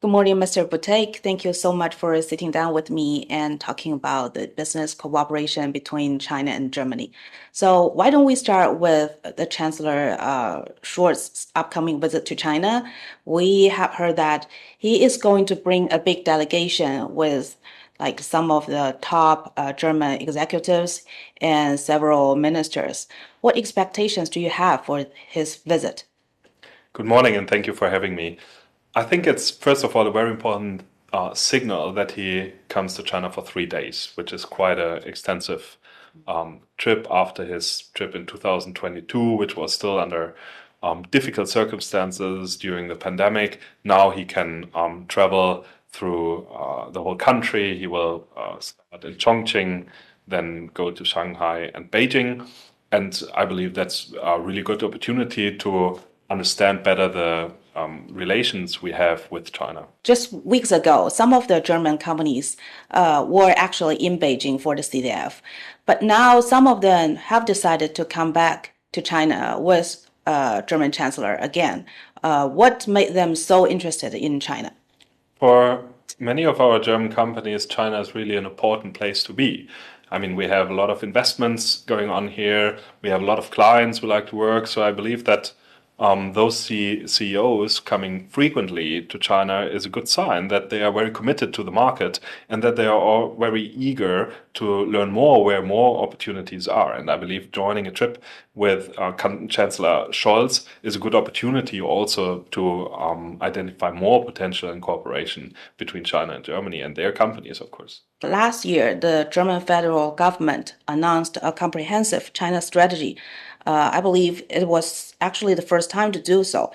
Good morning, Mr. Butek. Thank you so much for sitting down with me and talking about the business cooperation between China and Germany. So why don't we start with the Chancellor Scholz's upcoming visit to China? We have heard that he is going to bring a big delegation with like some of the top German executives and several ministers. What expectations do you have for his visit? Good morning, and thank you for having me. I think it's, first of all, a very important signal that he comes to China for 3 days, which is quite an extensive trip after his trip in 2022, which was still under difficult circumstances during the pandemic. Now he can travel through the whole country. He will start in Chongqing, then go to Shanghai and Beijing. And I believe that's a really good opportunity to understand better the relations we have with China. Just weeks ago, some of the German companies were actually in Beijing for the CDF, but now some of them have decided to come back to China with German Chancellor again. What made them so interested in China? For many of our German companies, China is really an important place to be. I mean, we have a lot of investments going on here. We have a lot of clients who like to work. So I believe that those CEOs coming frequently to China is a good sign that they are very committed to the market and that they are all very eager to learn more where more opportunities are. And I believe joining a trip with Chancellor Scholz is a good opportunity also to identify more potential in cooperation between China and Germany and their companies, of course. Last year, the German federal government announced a comprehensive China strategy. I believe it was actually the first time to do so.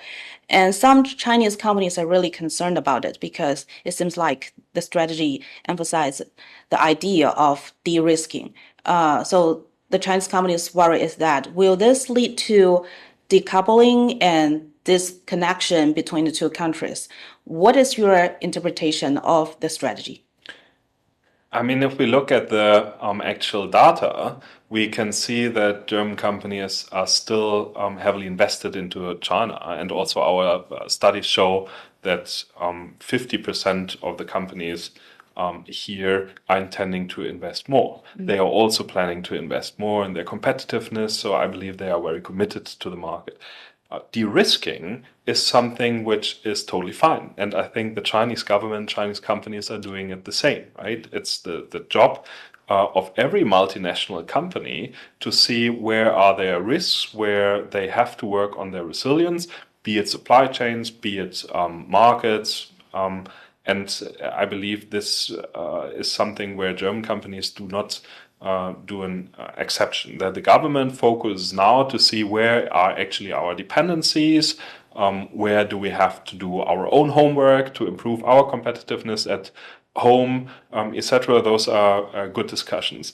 And some Chinese companies are really concerned about it because it seems like the strategy emphasizes the idea of de-risking. So the Chinese companies' worry is that will this lead to decoupling and disconnection between the two countries? What is your interpretation of the strategy? I mean, if we look at the actual data, we can see that German companies are still heavily invested into China. And also our studies show that 50% of the companies here are intending to invest more. They are also planning to invest more in their competitiveness. So I believe they are very committed to the market. De-risking is something which is totally fine. And I think the Chinese government, Chinese companies are doing it the same, right? It's the job of every multinational company to see where are their risks, where they have to work on their resilience, be it supply chains, be it markets. And I believe this is something where German companies do not do an exception. That the government focuses now to see where are actually our dependencies, where do we have to do our own homework to improve our competitiveness at home, etc. Those are good discussions.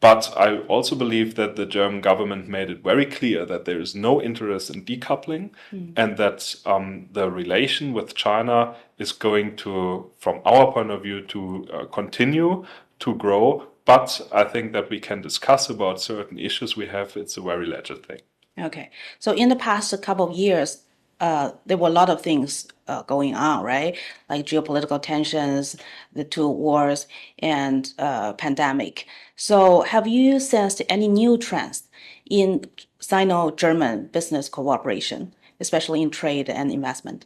But I also believe that the German government made it very clear that there is no interest in decoupling and that the relation with China is going to, from our point of view, to continue to grow. But I think that we can discuss about certain issues we have. It's a very legit thing. Okay. So in the past couple of years, there were a lot of things going on, right? Like geopolitical tensions, the two wars, and pandemic. So have you sensed any new trends in Sino-German business cooperation, especially in trade and investment?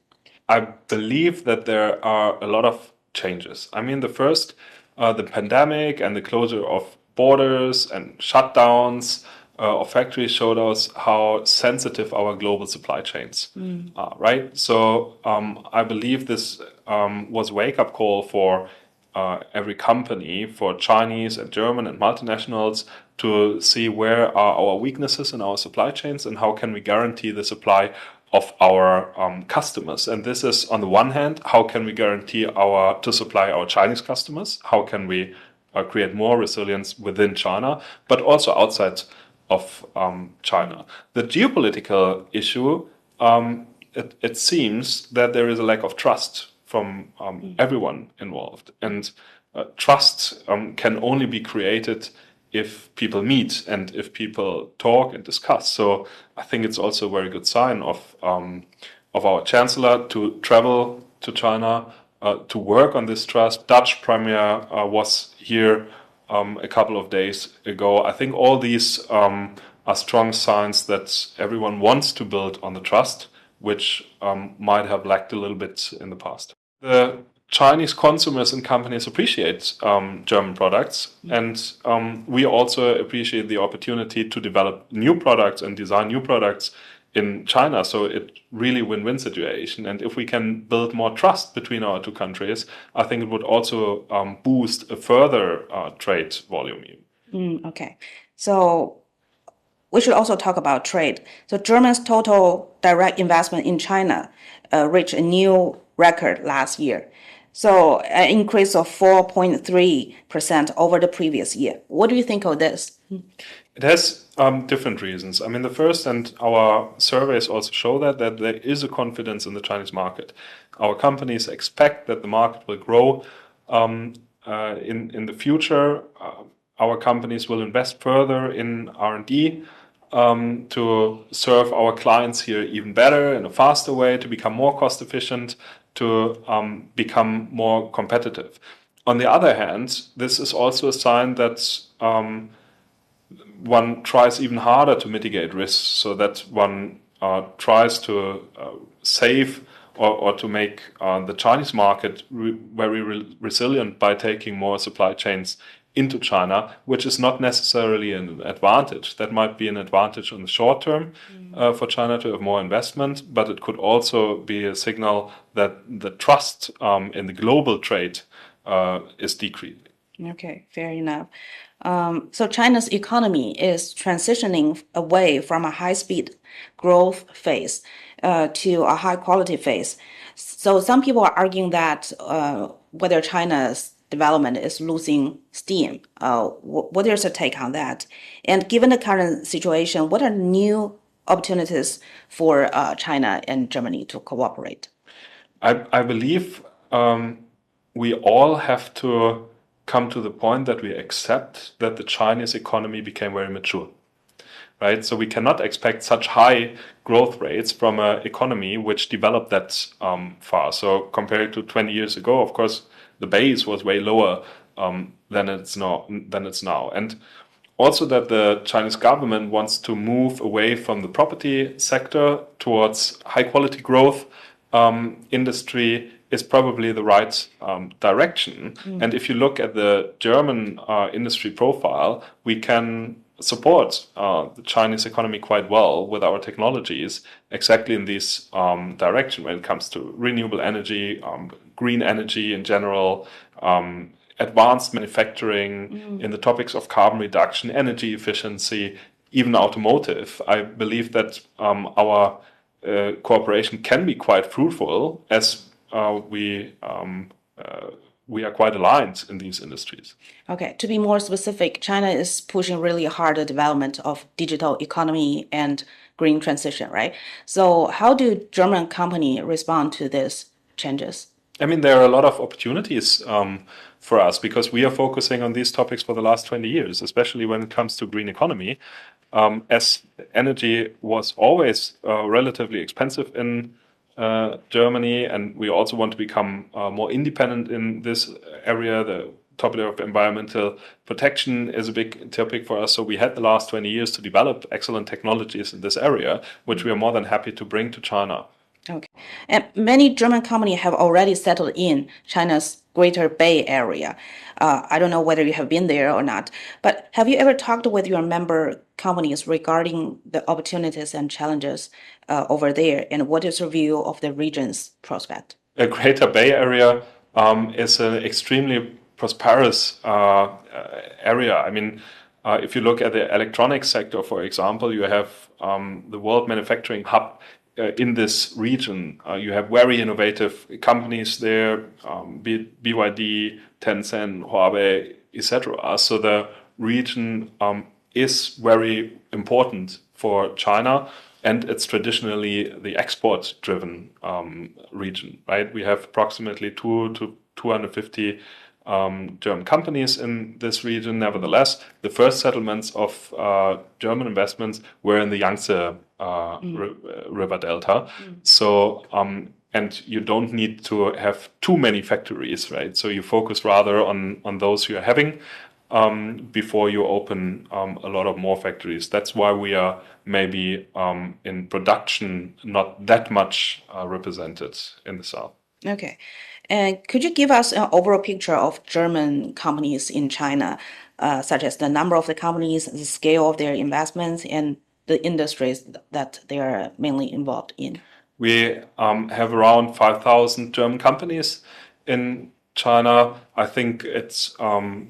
I believe that there are a lot of changes. I mean, the first, the pandemic and the closure of borders and shutdowns of factories showed us how sensitive our global supply chains are, right? So I believe this was a wake-up call for every company, for Chinese and German and multinationals, to see where are our weaknesses in our supply chains and how can we guarantee the supply of our customers. And this is, on the one hand, how can we guarantee to supply our Chinese customers? How can we create more resilience within China, but also outside of China? The geopolitical issue, it seems that there is a lack of trust from everyone involved. And trust can only be created if people meet and if people talk and discuss. So I think it's also a very good sign of our Chancellor to travel to China to work on this trust. Dutch Premier was here a couple of days ago. I think all these are strong signs that everyone wants to build on the trust, which might have lacked a little bit in the past. The Chinese consumers and companies appreciate German products, and we also appreciate the opportunity to develop new products and design new products in China. So it really win-win situation. And if we can build more trust between our two countries, I think it would also boost a further trade volume. Okay, so we should also talk about trade. So Germany's total direct investment in China reached a new record last year. So an increase of 4.3% over the previous year. What do you think of this? It has different reasons. I mean, the first, and our surveys also show that there is a confidence in the Chinese market. Our companies expect that the market will grow in the future. Our companies will invest further in R&D to serve our clients here even better in a faster way, to become more cost efficient, to become more competitive. On the other hand, this is also a sign that one tries even harder to mitigate risks, so that one tries to save or to make the Chinese market very resilient by taking more supply chains into China, which is not necessarily an advantage. That might be an advantage on the short term for China to have more investment, but it could also be a signal that the trust in the global trade is decreasing. Okay, fair enough. So China's economy is transitioning away from a high-speed growth phase to a high-quality phase. So some people are arguing that whether China's development is losing steam. What is your take on that? And given the current situation, what are new opportunities for China and Germany to cooperate? I believe we all have to come to the point that we accept that the Chinese economy became very mature. Right? So we cannot expect such high growth rates from an economy which developed that far. So compared to 20 years ago, of course, the base was way lower than it's now. And also that the Chinese government wants to move away from the property sector towards high quality growth industry is probably the right direction. And if you look at the German industry profile, we can support the Chinese economy quite well with our technologies exactly in this direction when it comes to renewable energy, green energy in general, advanced manufacturing in the topics of carbon reduction, energy efficiency, even automotive. I believe that our cooperation can be quite fruitful as we are quite aligned in these industries. Okay, to be more specific, China is pushing really hard the development of digital economy and green transition, right? So how do German companies respond to these changes? I mean, there are a lot of opportunities for us because we are focusing on these topics for the last 20 years, especially when it comes to green economy. As energy was always relatively expensive in Germany, and we also want to become more independent in this area. The topic of environmental protection is a big topic for us. So we had the last 20 years to develop excellent technologies in this area, which we are more than happy to bring to China. Okay. And many German companies have already settled in China's Greater Bay Area. I don't know whether you have been there or not, but have you ever talked with your member companies regarding the opportunities and challenges over there? And what is your view of the region's prospect? The Greater Bay Area is an extremely prosperous area. I mean, if you look at the electronics sector, for example, you have the world manufacturing hub in this region. You have very innovative companies there, BYD, Tencent, Huawei, etc. So the region is very important for China, and it's traditionally the export-driven region, right? We have approximately 2 to 250 German companies in this region. Nevertheless, the first settlements of German investments were in the Yangtze River Delta. So and you don't need to have too many factories, right? So you focus rather on those you are having before you open a lot of more factories. That's why we are maybe in production not that much represented in the south. Okay. And could you give us an overall picture of German companies in China, such as the number of the companies, the scale of their investments, and the industries that they are mainly involved in? We have around 5,000 German companies in China. I think it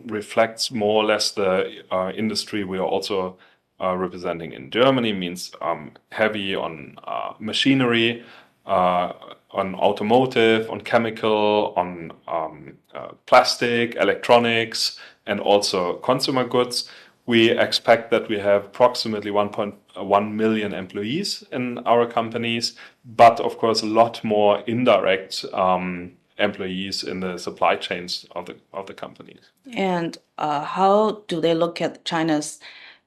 reflects more or less the industry we are also representing in Germany, means heavy on machinery, on automotive, on chemical, on plastic, electronics, and also consumer goods. We expect that we have approximately 1.1 million employees in our companies, but of course a lot more indirect employees in the supply chains of the companies. And how do they look at China's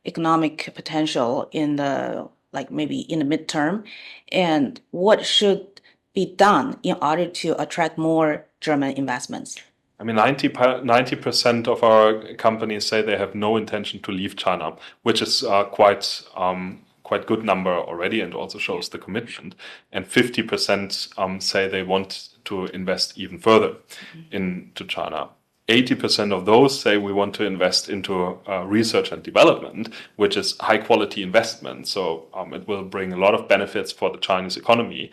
economic potential in the maybe in the midterm, and what should be done in order to attract more German investments? I mean, 90% of our companies say they have no intention to leave China, which is quite good number already, and also shows the commitment. And 50% say they want to invest even further into China. 80% of those say we want to invest into research and development, which is high quality investment. So it will bring a lot of benefits for the Chinese economy.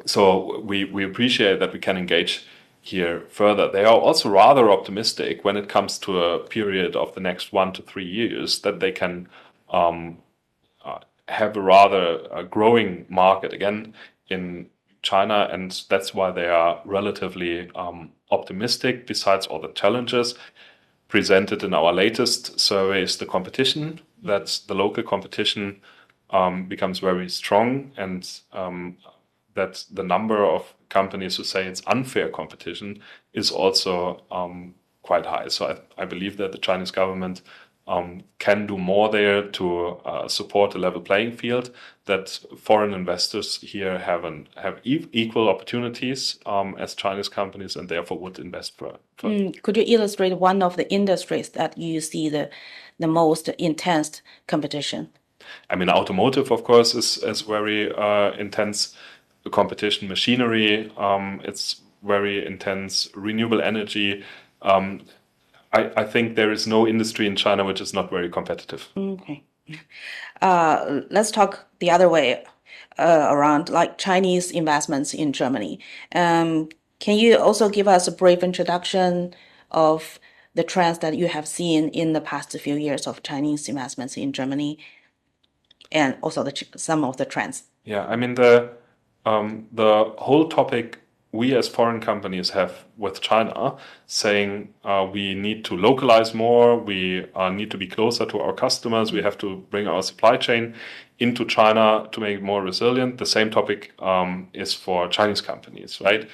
So we appreciate that we can engage here further. They are also rather optimistic when it comes to a period of the next 1 to 3 years that they can have a rather growing market again in China, and that's why they are relatively optimistic. Besides all the challenges presented in our latest survey is the competition. That's the local competition becomes very strong, and that the number of companies who say it's unfair competition is also quite high. So I believe that the Chinese government can do more there to support a level playing field, that foreign investors here have equal opportunities as Chinese companies, and therefore would invest further. Could you illustrate one of the industries that you see the most intense competition? I mean, automotive, of course, is very intense competition. Machinery, it's very intense. Renewable energy. I think there is no industry in China which is not very competitive. Okay. Let's talk the other way around, like Chinese investments in Germany. Can you also give us a brief introduction of the trends that you have seen in the past few years of Chinese investments in Germany, and also some of the trends? Yeah, I mean the whole topic we as foreign companies have with China, saying we need to localize more, we need to be closer to our customers, we have to bring our supply chain into China to make it more resilient. The same topic is for Chinese companies, right?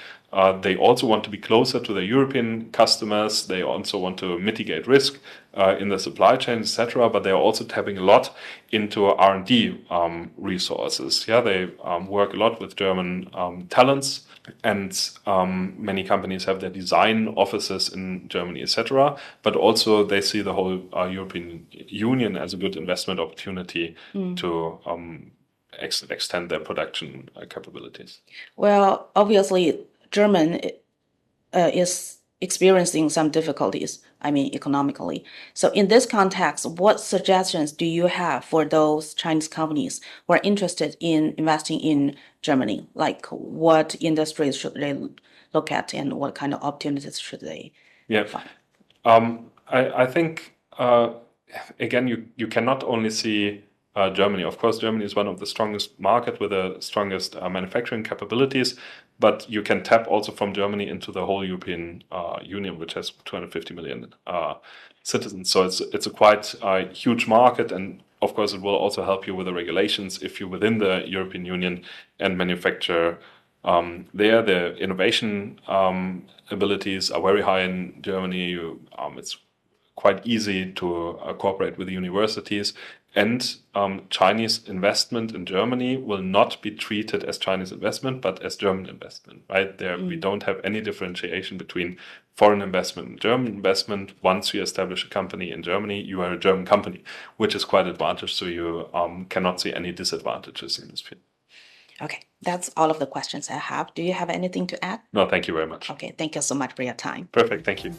They also want to be closer to their European customers. They also want to mitigate risk in the supply chain, etc. But they are also tapping a lot into R&D resources. Yeah, they work a lot with German talents, and many companies have their design offices in Germany, etc. But also they see the whole European Union as a good investment opportunity to extend their production capabilities. Well, obviously, German is experiencing some difficulties, I mean, economically. So in this context, what suggestions do you have for those Chinese companies who are interested in investing in Germany? Like what industries should they look at, and what kind of opportunities should they find? I think, again, you cannot only see Germany. Of course, Germany is one of the strongest market with the strongest manufacturing capabilities, but you can tap also from Germany into the whole European Union, which has 250 million citizens. So it's a quite huge market, and of course it will also help you with the regulations if you're within the European Union and manufacture there. The innovation abilities are very high in Germany. It's quite easy to cooperate with the universities, And Chinese investment in Germany will not be treated as Chinese investment, but as German investment, right? There, we don't have any differentiation between foreign investment and German investment. Once you establish a company in Germany, you are a German company, which is quite advantageous. So you cannot see any disadvantages in this field. Okay, that's all of the questions I have. Do you have anything to add? No, thank you very much. Okay, thank you so much for your time. Perfect, thank you.